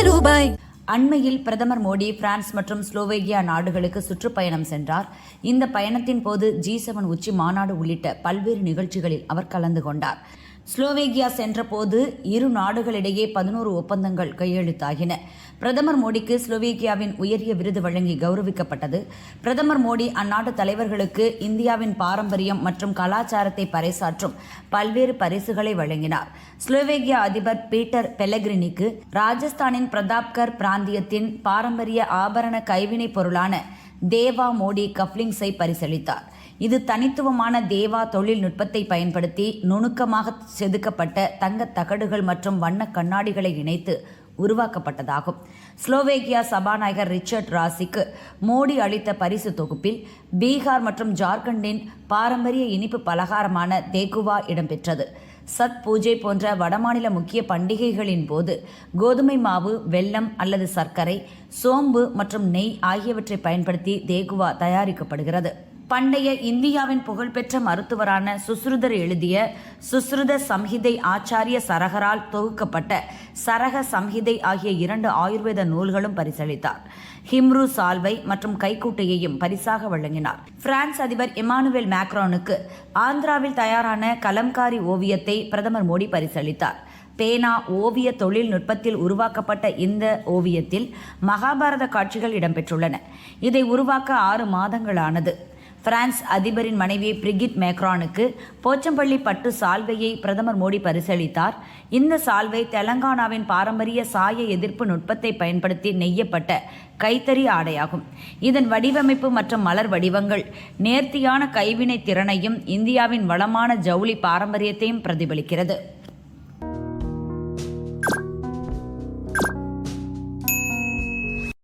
ரூபாய். அண்மையில் பிரதமர் மோடி பிரான்ஸ் மற்றும் ஸ்லோவேகியா நாடுகளுக்கு சுற்றுப்பயணம் சென்றார். இந்த பயணத்தின் போது G7 உச்சி மாநாடு உள்ளிட்ட பல்வேறு நிகழ்ச்சிகளில் அவர் கலந்து கொண்டார். ஸ்லோவேகியா சென்றபோது இரு நாடுகளிடையே 11 ஒப்பந்தங்கள் கையெழுத்தாகின. பிரதமர் மோடிக்கு ஸ்லோவேகியாவின் உயரிய விருது வழங்கி கௌரவிக்கப்பட்டது. பிரதமர் மோடி அந்நாட்டு தலைவர்களுக்கு இந்தியாவின் பாரம்பரியம் மற்றும் கலாச்சாரத்தை பறைசாற்றும் பல்வேறு பரிசுகளை வழங்கினார். ஸ்லோவேகியா அதிபர் பீட்டர் பெலெக்ரினிக்கு ராஜஸ்தானின் பிரதாப்கர் பிராந்தியத்தின் பாரம்பரிய ஆபரண கைவினைப் பொருளான தேவா மோடி கப்லிங்ஸை பரிசளித்தார். இது தனித்துவமான தேவா தொழில்நுட்பத்தை பயன்படுத்தி நுணுக்கமாக செதுக்கப்பட்ட தங்கத் தகடுகள் மற்றும் வண்ண கண்ணாடிகளை இணைத்து உருவாக்கப்பட்டதாகும். ஸ்லோவேகியா சபாநாயகர் ரிச்சர்ட் ராசிக்கு மோடி அளித்த பரிசு தொகுப்பில் பீகார் மற்றும் ஜார்க்கண்டின் பாரம்பரிய இனிப்பு பலகாரமான தேகுவா இடம்பெற்றது. சத் பூஜை போன்ற வடமாநில முக்கிய பண்டிகைகளின் போது கோதுமை மாவு, வெல்லம் அல்லது சர்க்கரை, சோம்பு மற்றும் நெய் ஆகியவற்றை பயன்படுத்தி தேகுவா தயாரிக்கப்படுகிறது. பண்டைய இந்தியாவின் புகழ்பெற்ற மருத்துவரான சுஸ்ருதர் எழுதிய சுஸ்ருத சம்ஹிதை ஆச்சாரிய சரகரால் தொகுக்கப்பட்ட சரக சம்ஹிதை ஆகிய 2 ஆயுர்வேத நூல்களும் பரிசளித்தார். ஹிம்ரு சால்வை மற்றும் கைக்குட்டையையும் பரிசாக வழங்கினார். பிரான்ஸ் அதிபர் இமானுவேல் மேக்ரானுக்கு ஆந்திராவில் தயாரான கலம்காரி ஓவியத்தை பிரதமர் மோடி பரிசளித்தார். பேனா ஓவிய தொழில்நுட்பத்தில் உருவாக்கப்பட்ட இந்த ஓவியத்தில் மகாபாரத காட்சிகள் இடம்பெற்றுள்ளன. இதை உருவாக்க 6 மாதங்களானது. பிரான்ஸ் அதிபரின் மனைவி பிரிகிட் மேக்ரானுக்கு போச்சம்பள்ளி பட்டு சால்வையை பிரதமர் மோடி பரிசளித்தார். இந்த சால்வை தெலங்கானாவின் பாரம்பரிய சாய எதிர்ப்பு நுட்பத்தை பயன்படுத்தி நெய்யப்பட்ட கைத்தறி ஆடையாகும். இதன் வடிவமைப்பு மற்றும் மலர் வடிவங்கள் நேர்த்தியான கைவினை திறனையும் இந்தியாவின் வளமான ஜவுளி பாரம்பரியத்தையும் பிரதிபலிக்கிறது.